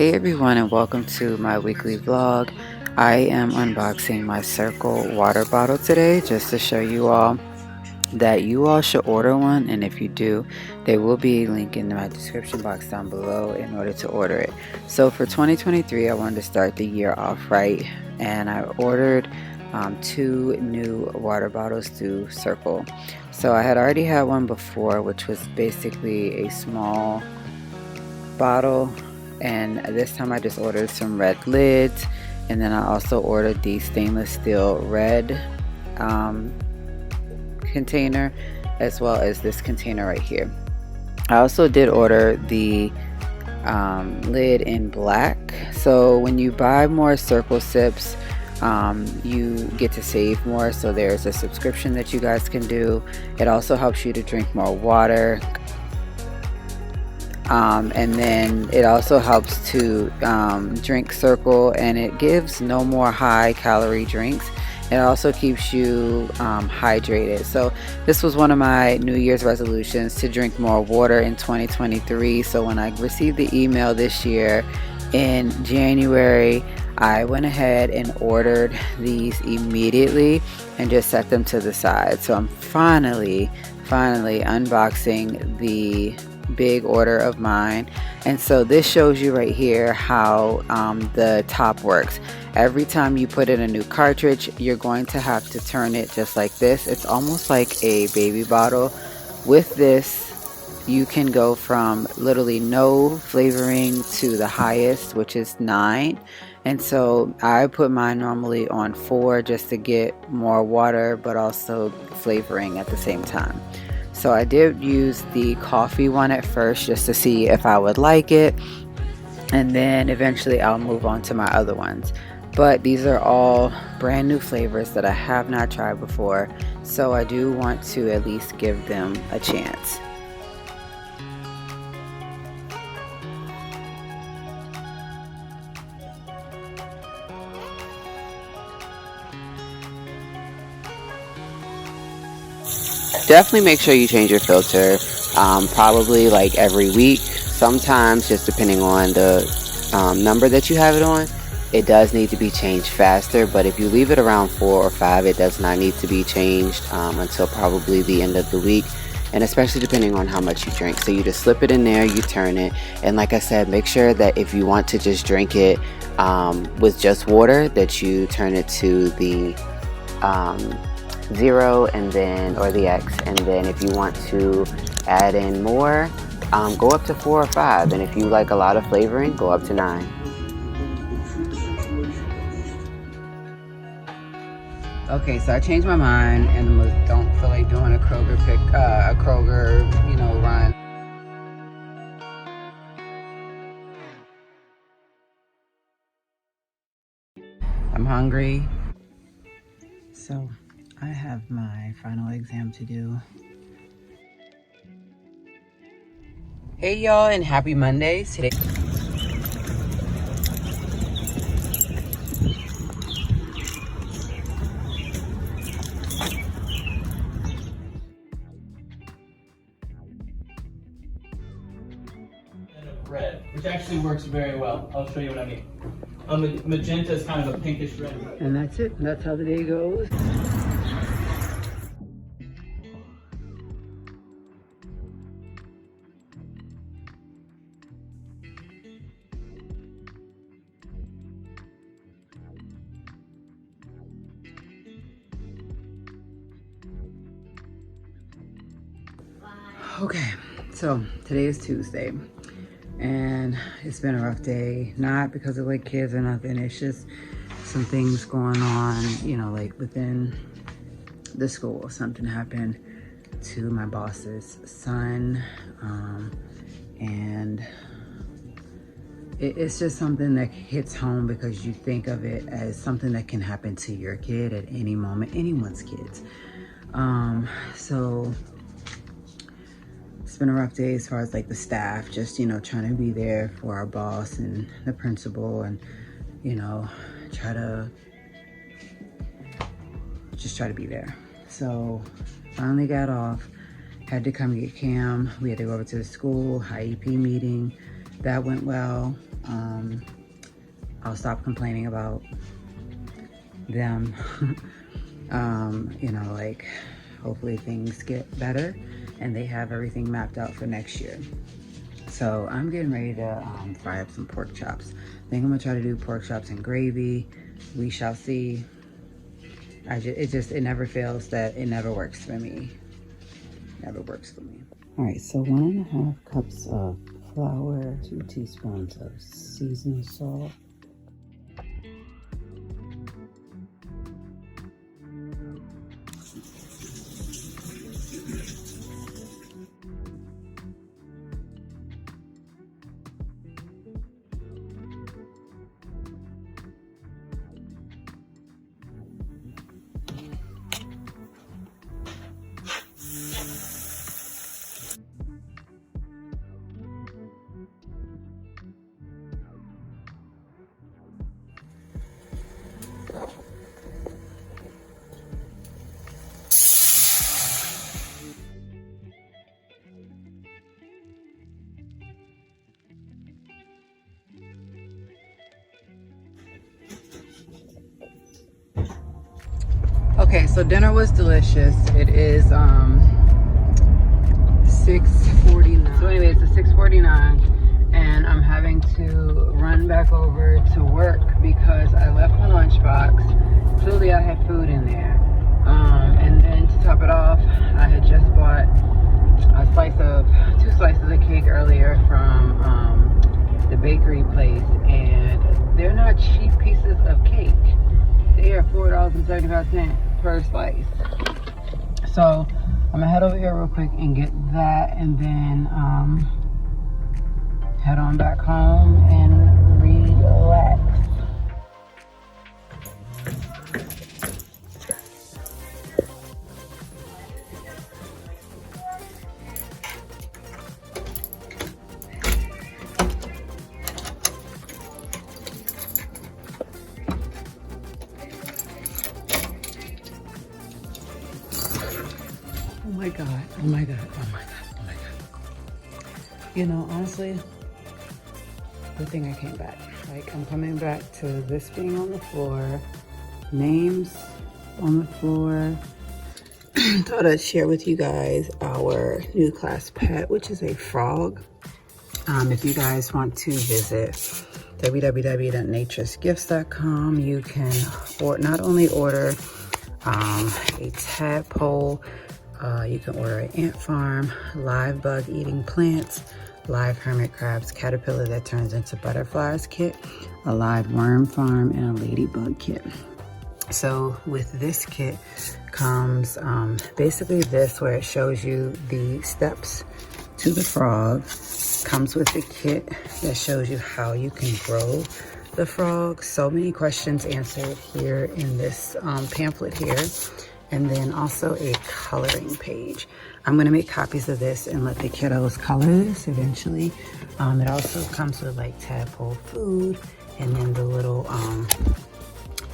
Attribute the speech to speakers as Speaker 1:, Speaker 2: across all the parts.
Speaker 1: Hey everyone, and welcome to my weekly vlog. I am unboxing my Cirkul water bottle today just to show you all that you all should order one, and if you do, there will be a link in my description box down below in order to order it. So for 2023, I wanted to start the year off right, and I ordered 2 new water bottles through Cirkul. So I had already had one before, which was basically a small bottle, and this time I just ordered some red lids, and then I also ordered the stainless steel red container, as well as this container right here. I also did order the lid in black. So when you buy more Cirkul sips, you get to save more. So there's a subscription that you guys can do. It also helps you to drink more water. And then it also helps to drink Cirkul, and it gives no more high calorie drinks. It also keeps you hydrated. So this was one of my New Year's resolutions, to drink more water in 2023. So when I received the email this year in January, I went ahead and ordered these immediately and just set them to the side. So I'm finally unboxing the big order of mine. And so this shows you right here how the top works. Every time you put in a new cartridge, you're going to have to turn it just like this. It's almost like a baby bottle. With this, you can go from literally no flavoring to the highest, which is 9. And so I put mine normally on 4 just to get more water but also flavoring at the same time. So I did use the coffee one at first just to see if I would like it, and then eventually I'll move on to my other ones. But these are all brand new flavors that I have not tried before, so I do want to at least give them a chance. Definitely make sure you change your filter, probably like every week. Sometimes, just depending on the number that you have it on, it does need to be changed faster. But if you leave it around 4 or 5, it does not need to be changed until probably the end of the week. And especially depending on how much you drink. So you just slip it in there, you turn it, and like I said, make sure that if you want to just drink it with just water, that you turn it to the 0 and then, or the X, and then if you want to add in more, go up to 4 or 5, and if you like a lot of flavoring, go up to 9. Okay, so I changed my mind and don't feel like doing a Kroger run. I'm hungry, so I have my final exam to do. Hey y'all, and happy Mondays. Today
Speaker 2: red, which actually works very well. I'll show you what I mean. Magenta is kind of a pinkish red.
Speaker 1: And that's it. That's how the day goes. Okay, so today is Tuesday, and it's been a rough day. Not because of like kids or nothing. It's just some things going on, you know, like within the school. Something happened to my boss's son, and it's just something that hits home because you think of it as something that can happen to your kid at any moment, anyone's kids. So it's been a rough day as far as like the staff, just, you know, trying to be there for our boss and the principal, and, you know, try to be there. So finally got off, had to come get Cam. We had to go over to the school, IEP meeting. That went well. I'll stop complaining about them. You know, like, hopefully things get better and they have everything mapped out for next year. So I'm getting ready to fry up some pork chops. I think I'm gonna try to do pork chops and gravy. We shall see. It never fails that it never works for me. Never works for me. All right, so 1.5 cups of flour, 2 teaspoons of seasoning salt. Okay, so dinner was delicious. It is 6:49. So anyway, it's 6:49 and I'm having to run back over to work because I left my lunchbox. Clearly I had food in there. And then to top it off, I had just bought two slices of cake earlier from the bakery place, and they're not cheap pieces of cake. They are $4.75 per slice. So I'm gonna head over here real quick and get that, and then head on back home and relax. Oh my God, oh my God, oh my God, oh my God. You know, honestly, good thing I came back. Like, I'm coming back to this being on the floor, names on the floor. Thought I'd share with you guys our new class pet, which is a frog. If you guys want to visit www.naturesgifts.com, you can not only order a tadpole, you can order an ant farm, live bug eating plants, live hermit crabs, caterpillar that turns into butterflies kit, a live worm farm, and a ladybug kit. So with this kit comes basically this, where it shows you the steps to the frog. Comes with a kit that shows you how you can grow the frog. So many questions answered here in this pamphlet here. And then also a coloring page. I'm gonna make copies of this and let the kiddos color this eventually. It also comes with like tadpole food, and then the little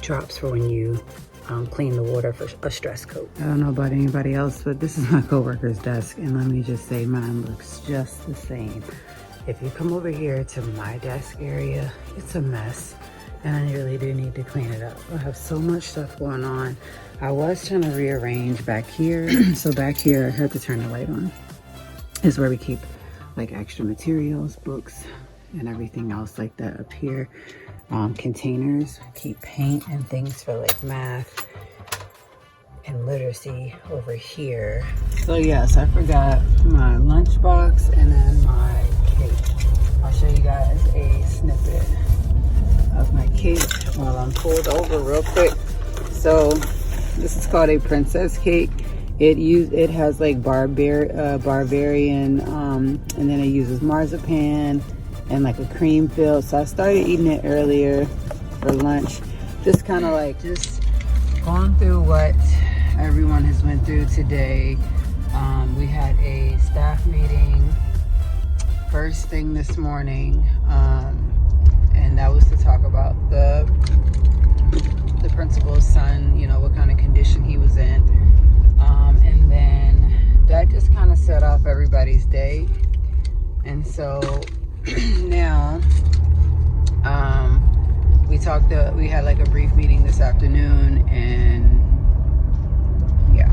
Speaker 1: drops for when you clean the water for a stress coat. I don't know about anybody else, but this is my coworker's desk, and let me just say mine looks just the same. If you come over here to my desk area, it's a mess, and I really do need to clean it up. I have so much stuff going on. I was trying to rearrange back here. So back here, I had to turn the light on, is where we keep like extra materials, books, and everything else like that up here. Containers, keep paint and things for like math and literacy over here. So yes, I forgot my lunchbox and then my cake. I'll show you guys a snippet of my cake while I'm pulled over real quick. So this is called a princess cake. It has like barbarian, and then it uses marzipan and like a cream fill. So I started eating it earlier for lunch. Just kind of like just going through what everyone has went through today. We had a staff meeting first thing this morning, and that was to talk about the principal's son, you know, what kind of condition he was in. And then that just kind of set off everybody's day. And so now we had like a brief meeting this afternoon, and yeah,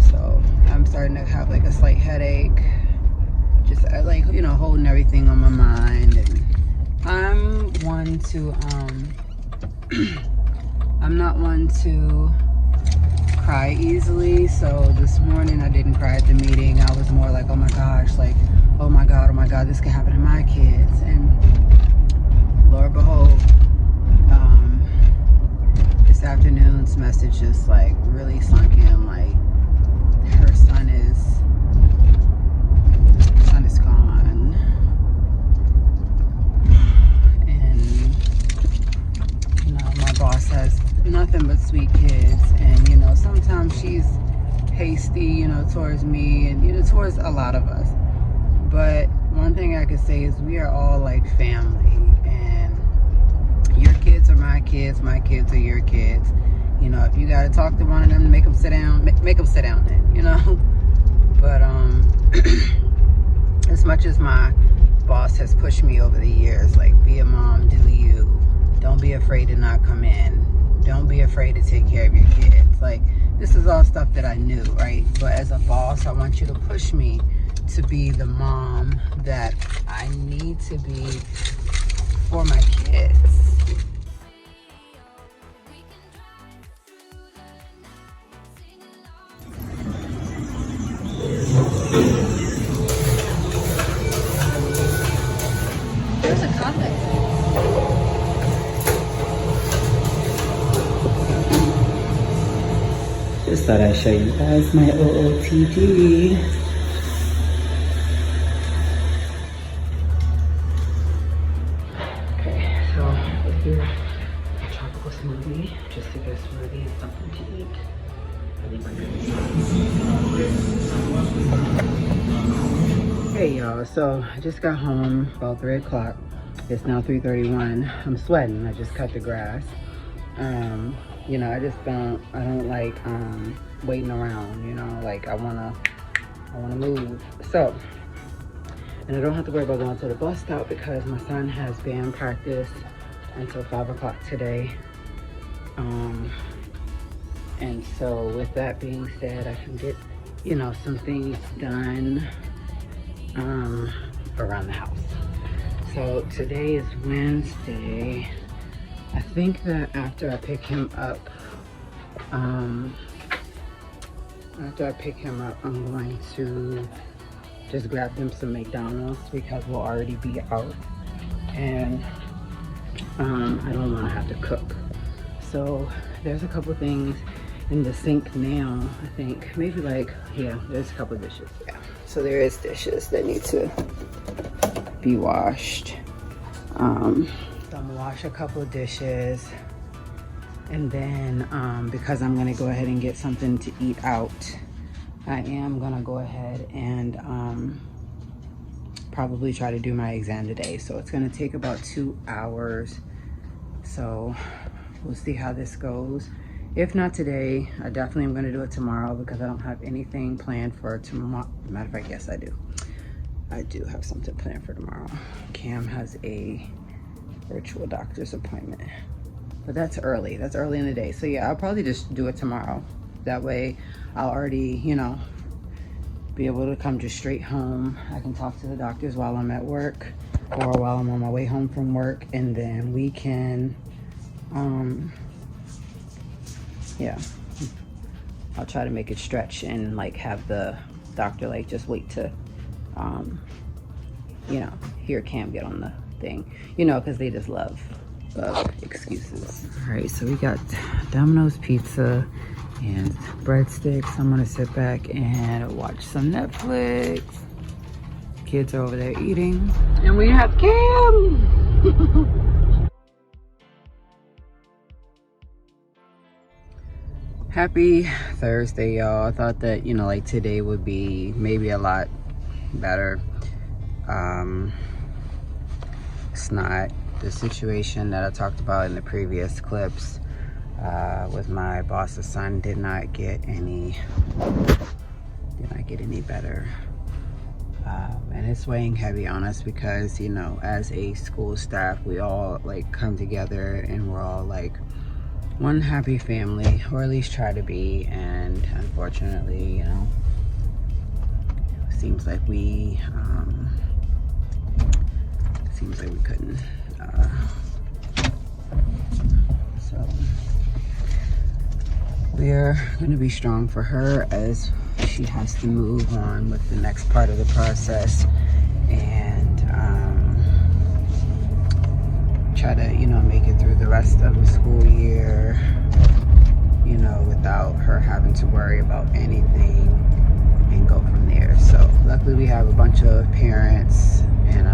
Speaker 1: so I'm starting to have like a slight headache, just like, you know, holding everything on my mind. And I'm one to I'm not one to cry easily, so this morning I didn't cry at the meeting. I was more like, oh my gosh, like, oh my god, this can happen to my kids. And Lord behold, this afternoon's message just like really sunk in. Like, her son is gone, and you know, my boss has nothing but sweet kids, and you know, sometimes she's hasty, you know, towards me, and you know, towards a lot of us. But one thing I could say is we are all like family, and your kids are my kids are your kids. You know, if you gotta talk to one of them to make them sit down, make them sit down then, you know. But as much as my boss has pushed me over the years, like, be a mom, do you, don't be afraid to not come in, don't be afraid to take care of your kids. Like, this is all stuff that I knew, right? But as a boss, I want you to push me to be the mom that I need to be for my kids. There's a contact. Just thought I'd show you guys my OOTD. Okay, so if you're a tropical smoothie, just to get a smoothie and something to eat. Hey y'all, so I just got home about 3 o'clock. It's now 3:31. I'm sweating. I just cut the grass. You know, I don't like waiting around, you know, like I wanna move. So, and I don't have to worry about going to the bus stop because my son has band practice until 5 o'clock today. And so with that being said, I can get, you know, some things done around the house. So today is Wednesday. I think that after I pick him up, I'm going to just grab them some McDonald's because we'll already be out, and I don't want to have to cook. So there's a couple things in the sink now. I think maybe like, yeah, there's a couple dishes. Yeah, so there is dishes that need to be washed. So I'm gonna wash a couple of dishes, and then because I'm gonna go ahead and get something to eat out, I am gonna go ahead and probably try to do my exam today. So it's gonna take about 2 hours. So we'll see how this goes. If not today, I definitely am gonna do it tomorrow because I don't have anything planned for tomorrow. Matter of fact, yes, I do. I do have something planned for tomorrow. Cam has a virtual doctor's appointment, but that's early. That's early in the day. So yeah, I'll probably just do it tomorrow. That way I'll already, you know, be able to come just straight home. I can talk to the doctors while I'm at work or while I'm on my way home from work, and then we can, yeah, I'll try to make it stretch and like have the doctor like just wait to, you know, hear Cam get on the thing, you know, because they just love excuses. All right, so we got Domino's pizza and breadsticks. I'm gonna sit back and watch some Netflix. Kids are over there eating, and we have Cam. Happy Thursday, y'all. I thought that, you know, like today would be maybe a lot better. It's not. The situation that I talked about in the previous clips with my boss's son did not get any better. And it's weighing heavy on us because, you know, as a school staff, we all like come together and we're all like one happy family, or at least try to be. And unfortunately, you know, it seems like we couldn't. So we're going to be strong for her as she has to move on with the next part of the process, and try to, you know, make it through the rest of the school year, you know, without her having to worry about anything, and go from there. So luckily we have a bunch of parents and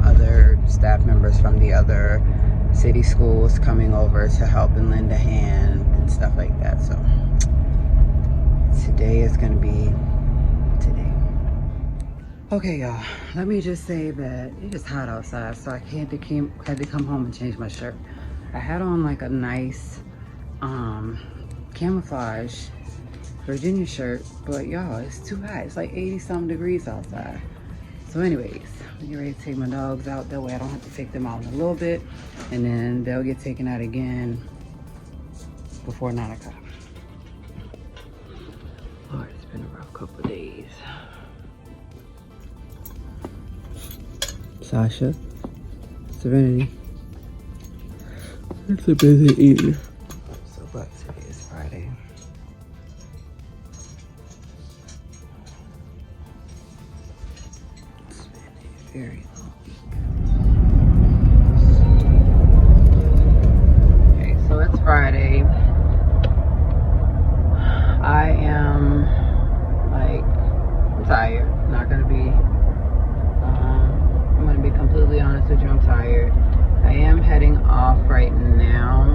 Speaker 1: other staff members from the other city schools coming over to help and lend a hand and stuff like that. So today is gonna be today. Okay, y'all, let me just say that it is hot outside, so I had to come home and change my shirt. I had on like a nice camouflage Virginia shirt, but y'all, it's too hot. It's like 80 something degrees outside. So anyways, I'm getting ready to take my dogs out. That way I don't have to take them out in a little bit, and then they'll get taken out again before 9 o'clock. Lord, it's been a rough couple of days. Sasha, Serenity, it's a busy evening. So, but today is Friday. It's been a very long week. Okay, so it's Friday. I am like, I'm tired. Not gonna be I'm gonna be completely honest with you, I'm tired. I am heading off right now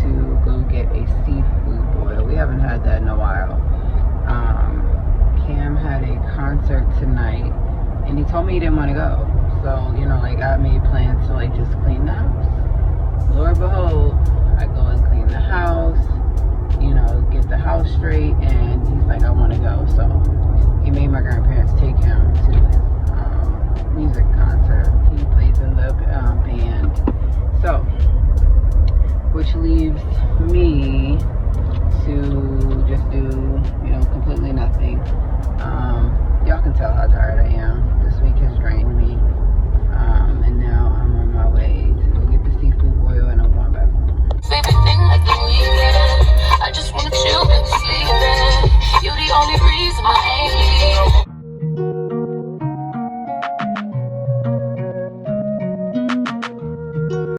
Speaker 1: to go get a seafood boil. We haven't had that in a while. Cam had a concert tonight and he told me he didn't want to go. So, you know, like I made plans to like just clean the house. Lord behold, I go and clean the house, you know, get the house straight, and he's like, I want to go. So he made my grandparents take him to his music concert. He plays in the band. So, which leaves me to just do, you know, completely nothing. Y'all can tell how tired I am. This week has drained me. And now I'm on my way to go get the seafood boil, and I'm going back home.
Speaker 3: Favorite thing like the weekend. I just wanna chill and sleep in. You're the only reason I ain't leaving.